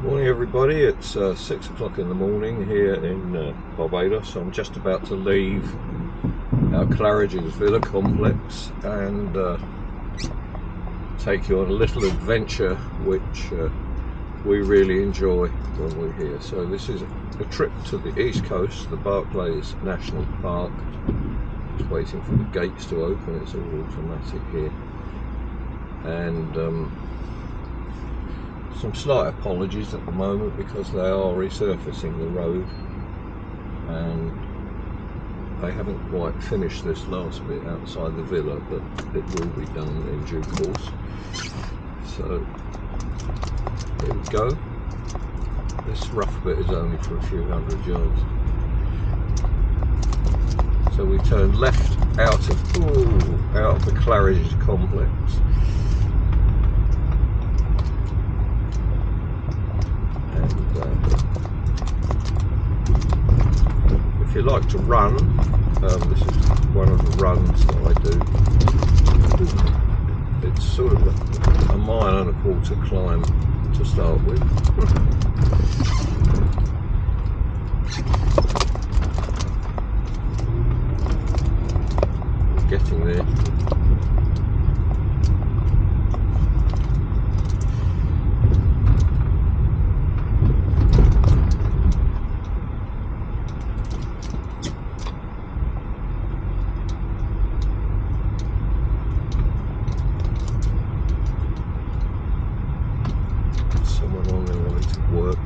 Morning everybody, it's 6 o'clock in the morning here in Barbados. I'm just about to leave our Claridge's villa complex and take you on a little adventure which we really enjoy when we're here. So this is a trip to the east coast, the Barclays National Park. Just waiting for the gates to open, it's all automatic here. And some slight apologies at the moment because they are resurfacing the road and they haven't quite finished this last bit outside the villa, but it will be done in due course. So here we go. This rough bit is only for a few hundred yards. So we turn left out of the Claridge complex. If you like to run, this is one of the runs that I do. It's sort of a 1.25 miles climb to start with. We're getting there. Someone on their way to work.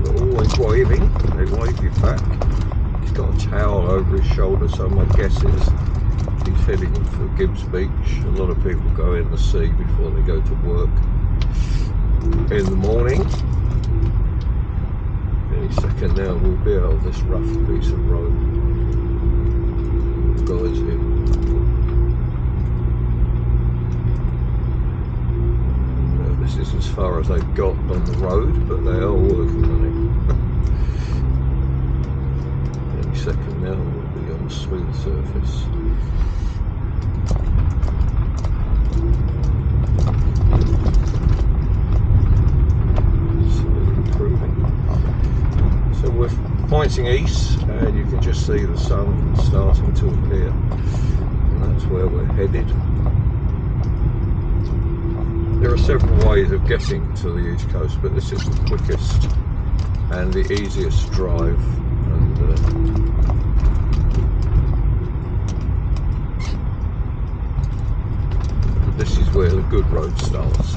They're always waving, they wave you back. He's got a towel over his shoulder, so my guess is he's heading for Gibbs Beach. A lot of people go in the sea before they go to work in the morning. Any second now we'll be out of this rough piece of road. Guys here. This is as far as they've got on the road, but they are working on it. Any second now we'll be on a smooth surface. So we're pointing east and you can just see the sun starting to appear, and that's where we're headed. There are several ways of getting to the east coast, but this is the quickest and the easiest drive, and this is where the good road starts.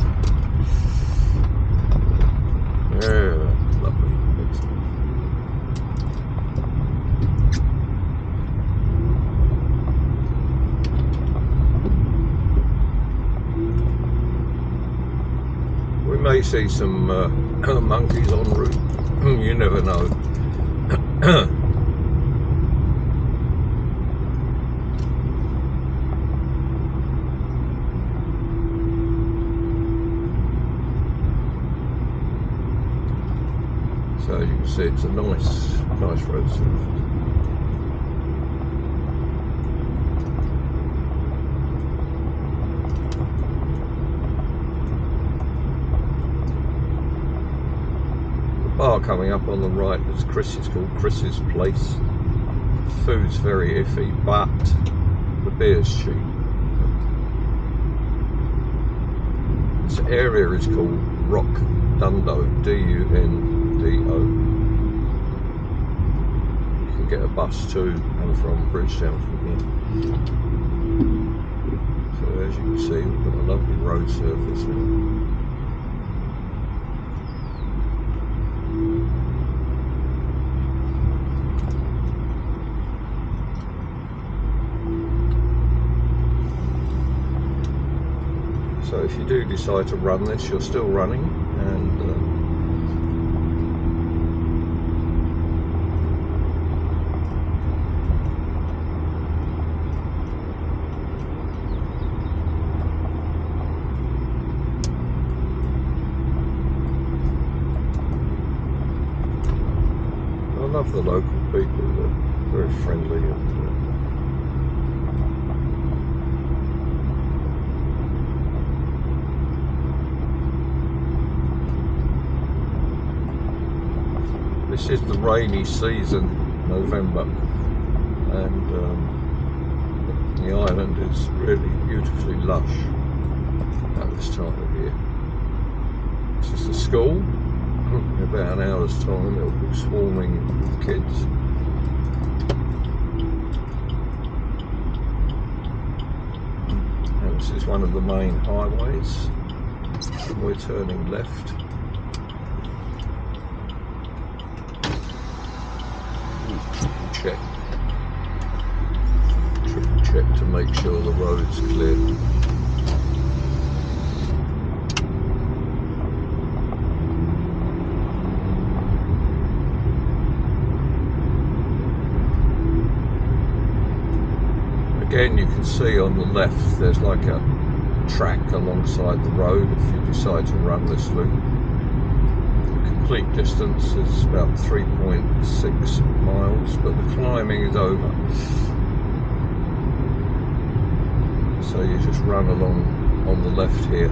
Lovely. We may see some monkeys en route, you never know. So you can see it's a nice road surface. Bar coming up on the right is called Chris's Place. Food's very iffy, but the beer's cheap. This area is called Rock Dundo, D-U-N-D-O. You can get a bus to and from Bridgetown from here. So as you can see, we've got a lovely road surface now. So if you do decide to run this, you're still running, and I love the local people, they're very friendly and This is the rainy season, November, and the island is really beautifully lush at this time of year. This is the school. In about an hour's time it'll be swarming with kids. And this is one of the main highways. We're turning left. Triple check to make sure the road's clear. Again, you can see on the left there's like a track alongside the road if you decide to run this loop. The complete distance is about 3.6 miles, but the climbing is over. So you just run along on the left here.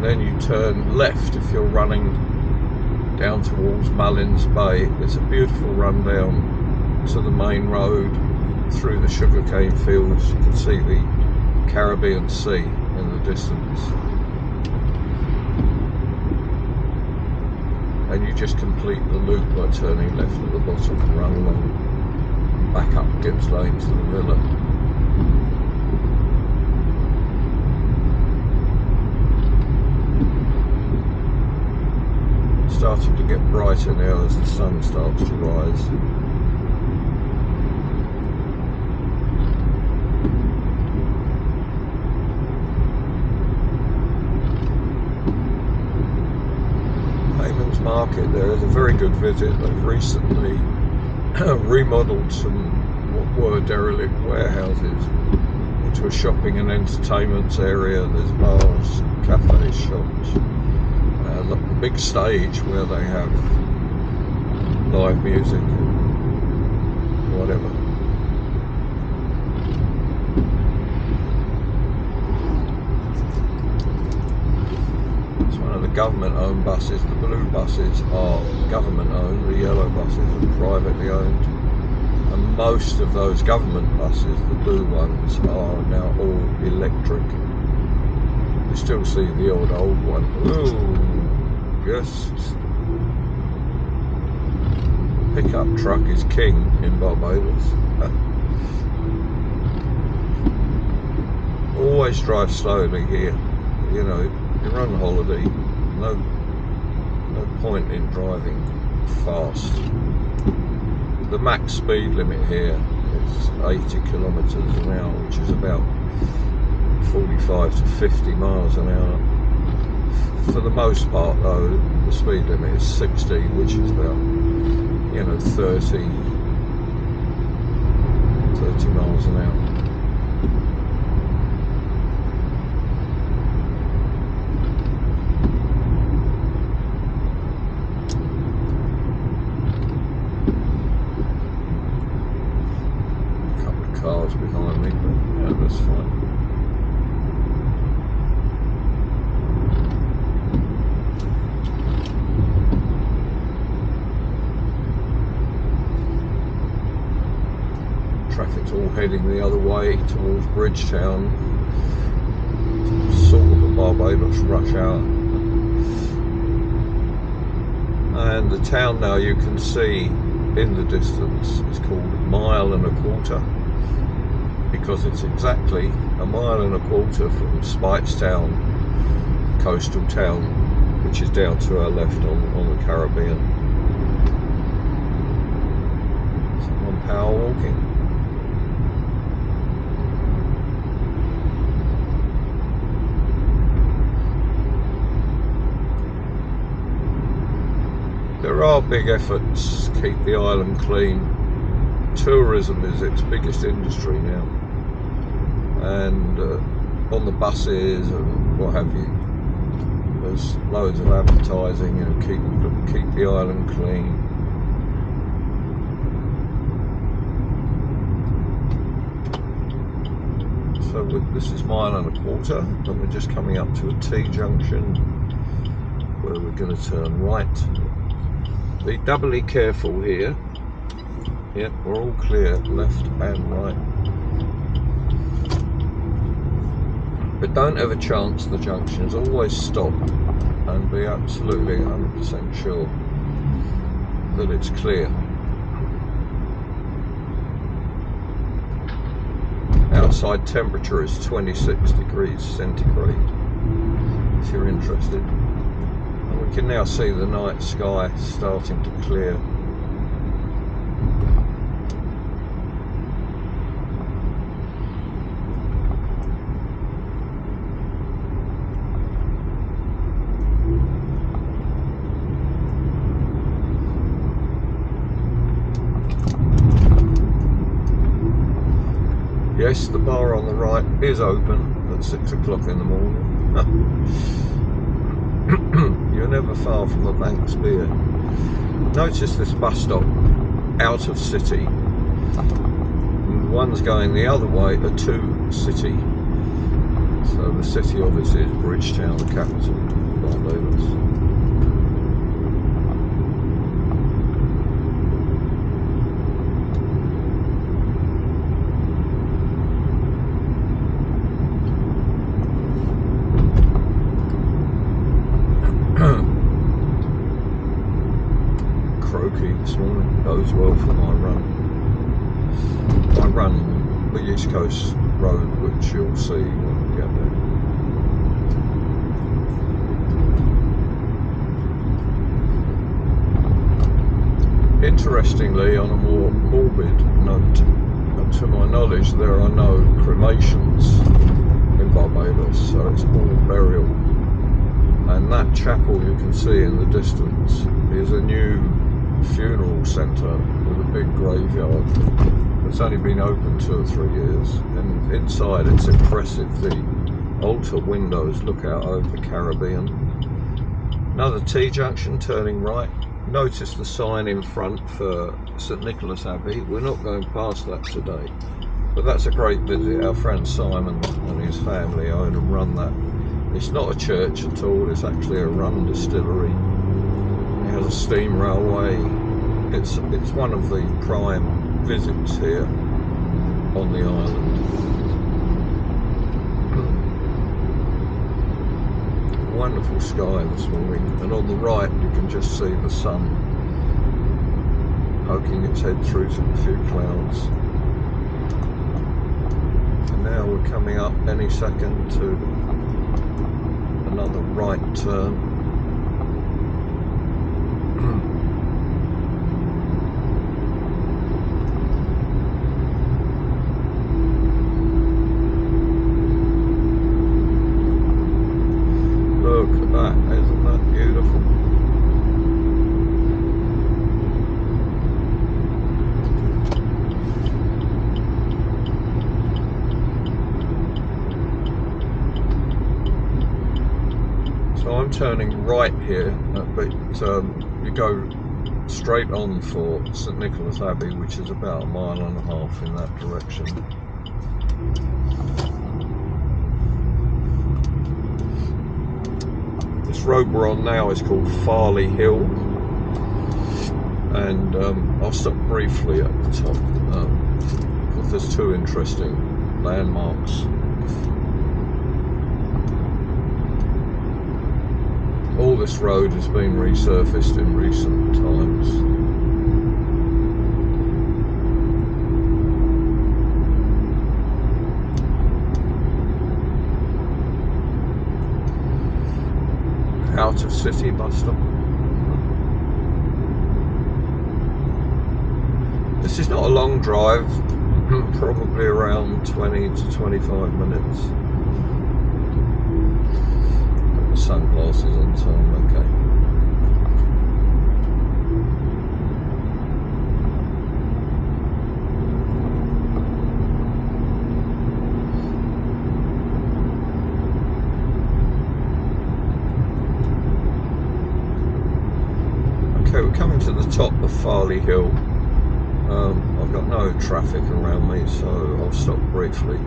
Then you turn left if you're running down towards Mullins Bay. It's a beautiful run down to the main road through the sugarcane fields. You can see the Caribbean Sea in the distance. And you just complete the loop by turning left at the bottom and run along back up Gibbs Lane to the villa. Starting to get brighter now as the sun starts to rise. Hayman's Market there is a very good visit. They've recently remodeled some what were derelict warehouses into a shopping and entertainment area. There's bars, cafes, shops. The big stage where they have live music and whatever. It's one of the government-owned buses. The blue buses are government-owned, the yellow buses are privately owned. And most of those government buses, the blue ones, are now all electric. You still see the old one. Ooh. Yes, pickup truck is king in Barbados. Always drive slowly here. You know, you're on holiday. No point in driving fast. The max speed limit here is 80 kilometers an hour, which is about 45 to 50 miles an hour. For the most part though, the speed limit is 60, which is about, 30 miles an hour. A couple of cars behind me, but yeah, that's fine. Traffic's all heading the other way towards Bridgetown, sort of a Barbados rush hour. And the town now you can see in the distance is called 1.25 miles, because it's exactly 1.25 miles from Speightstown, coastal town, which is down to our left on the Caribbean. It's 1 hour walking. There are big efforts to keep the island clean. Tourism is its biggest industry now, and on the buses and what have you, there's loads of advertising, keep the island clean. So this is 1.25 miles, and we're just coming up to a T-junction where we're going to turn right. Be doubly careful here. Yep, we're all clear, left and right. But don't ever chance the junctions, always stop and be absolutely 100% sure that it's clear. Outside temperature is 26 degrees centigrade, if you're interested. And we can now see the night sky starting to clear. Yes, the bar on the right is open at 6 o'clock in the morning. You're never far from a Banks beer. Notice this bus stop out of city. And the ones going the other way are to city. So the city obviously is Bridgetown, the capital of Barbados. Croaky this morning, goes well for my run. I run the East Coast Road, which you'll see when we get there. Interestingly, on a more morbid note, to my knowledge there are no cremations in Barbados, so it's all burial. And that chapel you can see in the distance is a new funeral centre with a big graveyard. It's only been open 2 or 3 years, and inside it's impressive. The altar windows look out over the Caribbean. Another T-junction turning right. Notice the sign in front for St Nicholas Abbey. We're not going past that today, but that's a great visit. Our friend Simon and his family own and run that. It's not a church at all, it's actually a rum distillery. It has a steam railway. It's one of the prime visits here on the island. Wonderful sky this morning, and on the right you can just see the sun poking its head through to a few clouds. And now we're coming up any second to another right turn. Look at that, isn't that beautiful? So I'm turning right here, but you go straight on for St Nicholas Abbey, which is about 1.5 miles in that direction. This road we're on now is called Farley Hill, and I'll stop briefly at the top because there's 2 interesting landmarks. All this road has been resurfaced in recent times. Out of city bus stop. This is not a long drive, probably around 20 to 25 minutes. Got the sunglasses on, so I'm okay. Okay, we're coming to the top of Farley Hill. I've got no traffic around me, so I'll stop briefly.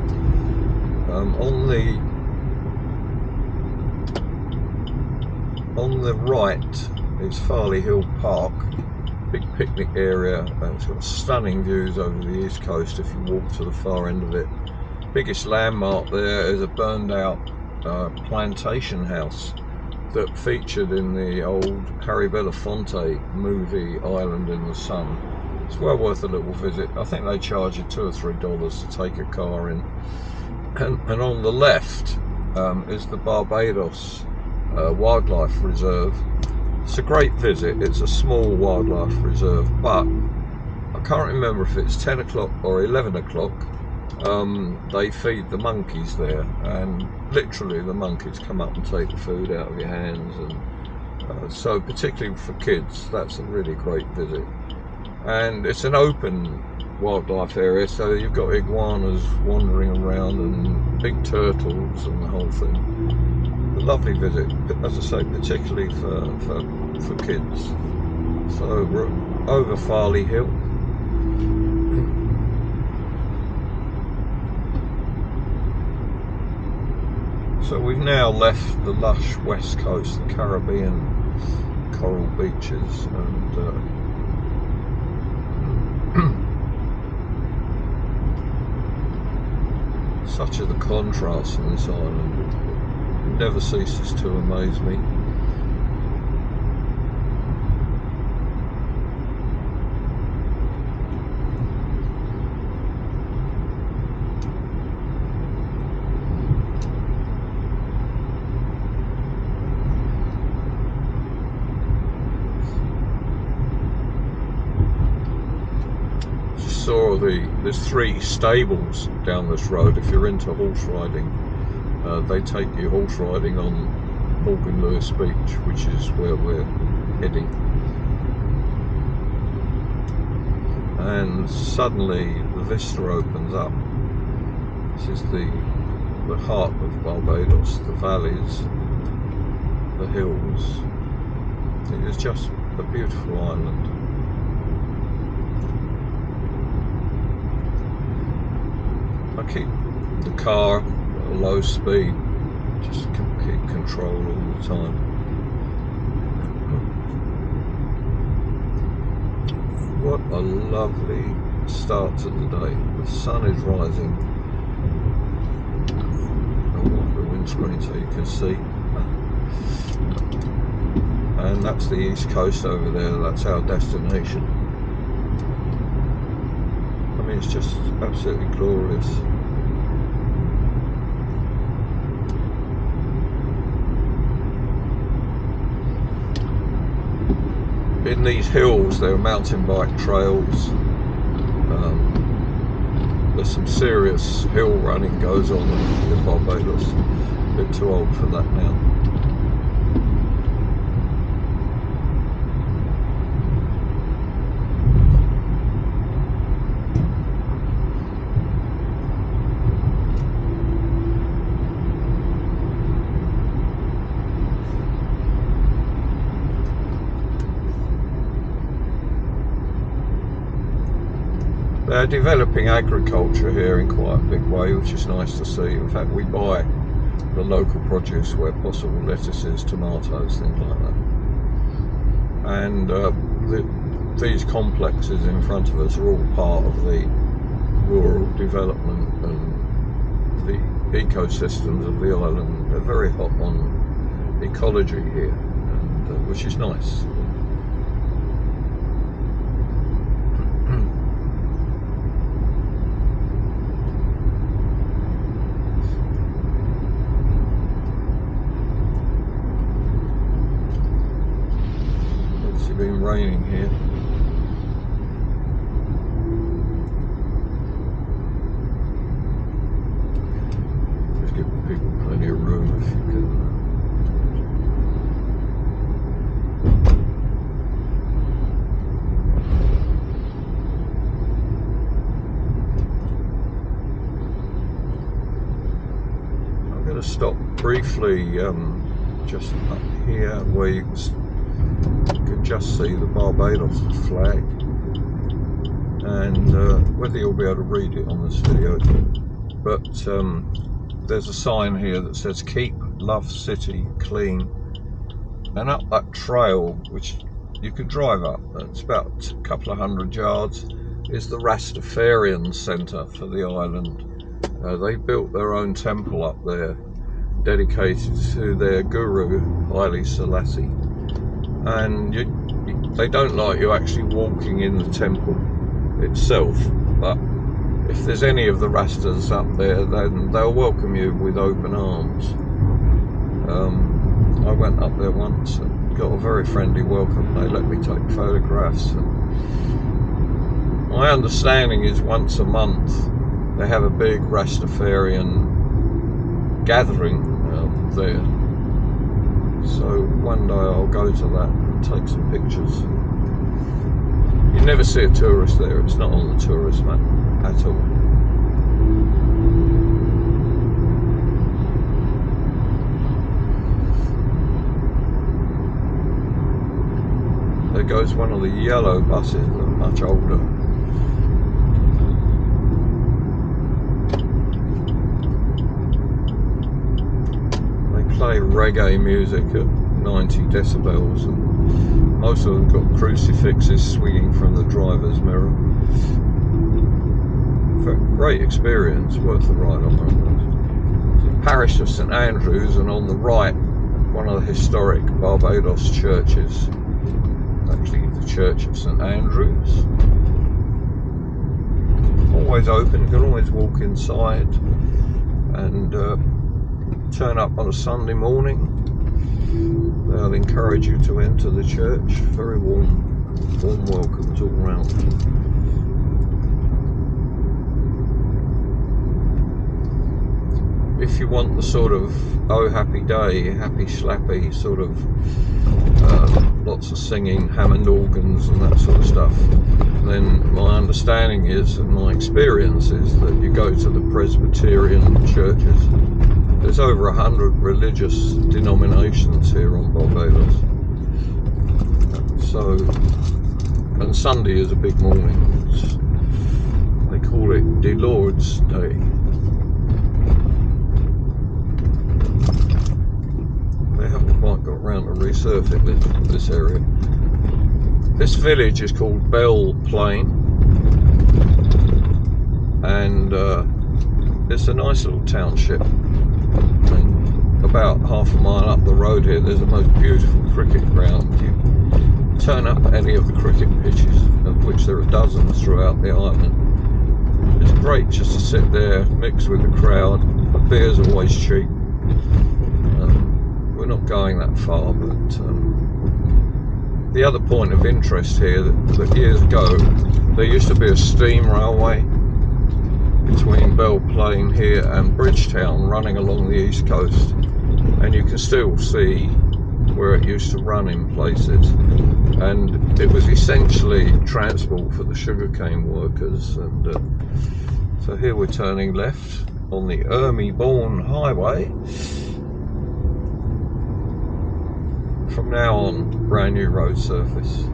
On the right is Farley Hill Park, big picnic area, and it's got stunning views over the east coast if you walk to the far end of it. Biggest landmark there is a burned out plantation house that featured in the old Harry Belafonte movie Island in the Sun. It's well worth a little visit. I think they charge you $2 or $3 to take a car in. And on the left is the Barbados Wildlife Reserve. It's a great visit. It's a small wildlife reserve, but I can't remember if it's 10 o'clock or 11 o'clock. They feed the monkeys there, and literally the monkeys come up and take the food out of your hands, and so particularly for kids, that's a really great visit. And it's an open wildlife area, so you've got iguanas wandering around and big turtles and the whole thing. A lovely visit, as I say, particularly for kids. So we're over Farley Hill. So we've now left the lush west coast, the Caribbean coral beaches, and such are the contrasts in this island. It never ceases to amaze me. Saw there's 3 stables down this road. If you're into horse riding, they take you horse riding on Morgan Lewis Beach, which is where we're heading. And suddenly the vista opens up. This is the heart of Barbados, the valleys, the hills. It is just a beautiful island. I keep the car at a low speed, just keep control all the time. What a lovely start to the day. The sun is rising. I'll wipe the windscreen so you can see. And that's the east coast over there, that's our destination. I mean, it's just absolutely glorious. In these hills there are mountain bike trails. There's some serious hill running goes on in Barbados. A bit too old for that now. They're developing agriculture here in quite a big way, which is nice to see. In fact, we buy the local produce where possible, lettuces, tomatoes, things like that. And these complexes in front of us are all part of the rural development and the ecosystems of the island. They're very hot on ecology here, and, which is nice. Been raining here. Just give people plenty of room if you can. I'm going to stop briefly just up here where you can just see the Barbados flag, and whether you'll be able to read it on this video, but there's a sign here that says keep Love City clean, and up that trail, which you can drive up, it's about a couple of 100 yards, is the Rastafarian centre for the island. They built their own temple up there dedicated to their guru Haile Selassie, and they don't like you actually walking in the temple itself, but if there's any of the Rastas up there, then they'll welcome you with open arms. I went up there once and got a very friendly welcome. They let me take photographs, and my understanding is once a month they have a big Rastafarian gathering there. So one day I'll go to that and take some pictures. You never see a tourist there, it's not on the tourist map at all. There goes one of the yellow buses, they're much older. They play reggae music at 90 decibels, and most of them got crucifixes swinging from the driver's mirror. Great experience, worth the ride on one of those. The parish of St Andrews, and on the right, one of the historic Barbados churches. Actually, the Church of St Andrews. Always open, you can always walk inside and turn up on a Sunday morning. They'll encourage you to enter the church. Very warm welcomes all round. If you want the sort of oh happy day, happy slappy sort of lots of singing, Hammond organs and that sort of stuff, then my understanding is, and my experience is, that you go to the Presbyterian churches. There's over 100 religious denominations here on Barbados. So, and Sunday is a big morning. They call it the Lord's Day. They haven't quite got around to resurfacing this area. This village is called Belle Plain, and it's a nice little township. And about half a mile up the road here, there's the most beautiful cricket ground. You turn up at any of the cricket pitches, of which there are dozens throughout the island. It's great just to sit there, mix with the crowd. The beer's always cheap. We're not going that far, but the other point of interest here, that years ago there used to be a steam railway between Belle Plain here and Bridgetown running along the east coast, and you can still see where it used to run in places, and it was essentially transport for the sugarcane workers. And so here we're turning left on the Ermy-Bourne Highway. From now on, brand new road surface.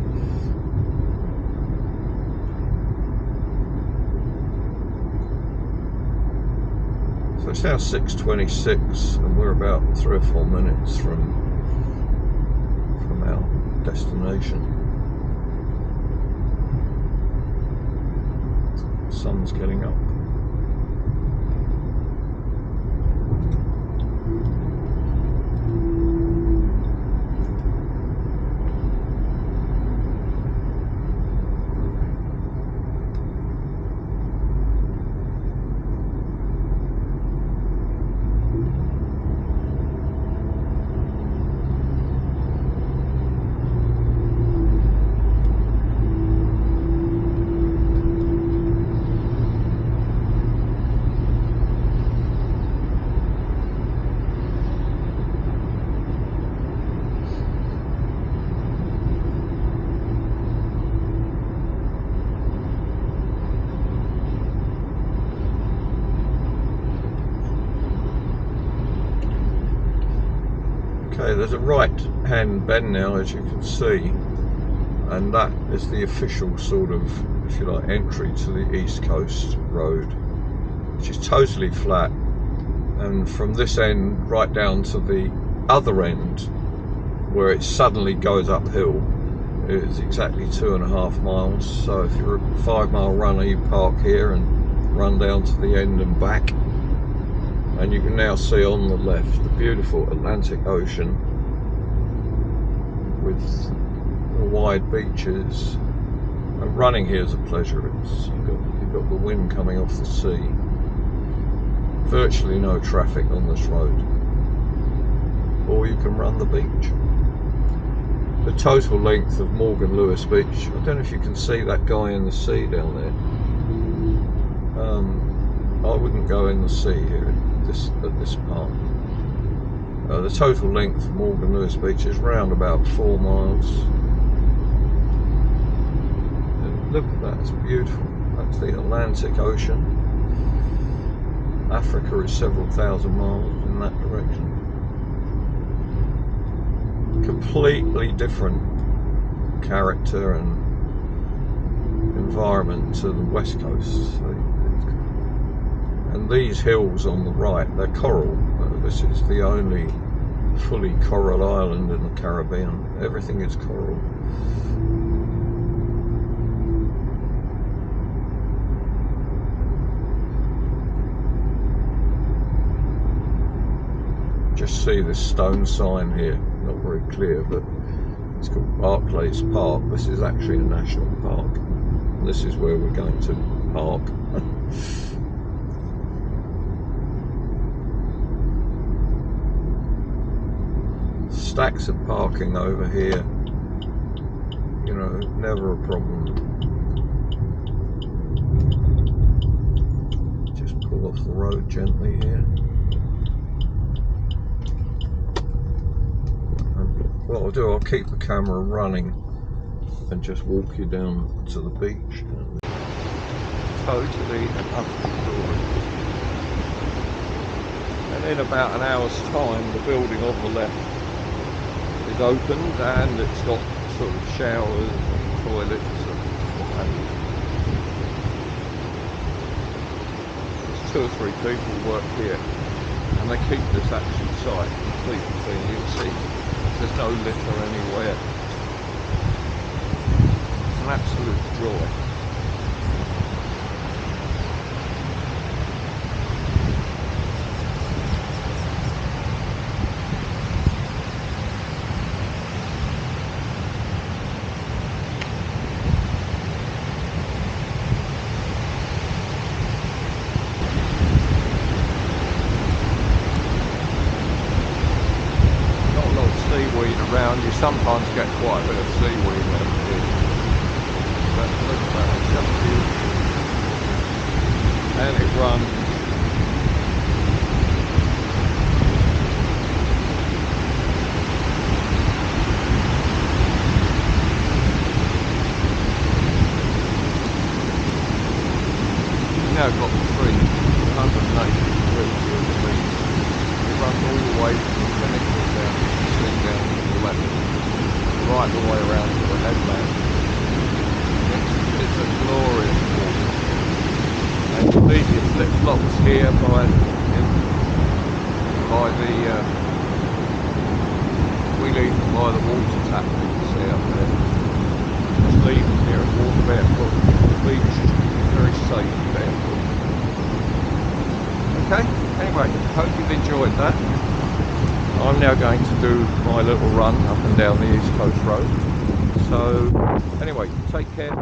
So it's now 6:26, and we're about 3 or 4 minutes from our destination. The sun's getting up. Okay, there's a right-hand bend now, as you can see, and that is the official sort of, if you like, entry to the East Coast Road, which is totally flat and from this end right down to the other end where it suddenly goes uphill, it's exactly 2.5 miles. So if you're a 5-mile runner, you park here and run down to the end and back, and you can now see on the left the beautiful Atlantic Ocean with the wide beaches, and running here is a pleasure. You've got the wind coming off the sea, virtually no traffic on this road, or you can run the beach. The total length of Morgan Lewis Beach, I don't know if you can see that guy in the sea down there. I wouldn't go in the sea here at this part. The total length of Morgan Lewis Beach is round about 4 miles. Look at that, it's beautiful. That's the Atlantic Ocean. Africa is several thousand miles in that direction. Completely different character and environment to the west coast. And these hills on the right, they're coral. This is the only fully coral island in the Caribbean. Everything is coral. Just see this stone sign here, not very clear, but it's called Barclays Park. This is actually a national park. And this is where we're going to park. Stacks of parking over here, you know, never a problem. Just pull off the road gently here. And what I'll do, I'll keep the camera running and just walk you down to the beach. Totally and utterly glorious. And in about an hour's time, the building on the left is opened, and it's got sort of showers and toilets and what have you. There's 2 or 3 people work here, and they keep this actual site completely clean. You can see there's no litter anywhere. It's an absolute joy. Seaweed around, you sometimes get quite a bit of seaweed out here, but look at that, it's just beautiful. And it runs. You've now got the trees, 180 degrees with the beach. It runs all the way from the pinnacle down to the sea down to the left, right the way around to the headland. It's a glorious walk. And you leave your flip-flops here by the we leave them by the water tap that you see up there. Just leave them here and walk barefoot. The beach is very safe barefoot. Okay, anyway, hope you've enjoyed that. I'm now going to do my little run up and down the East Coast Road. So, anyway, take care.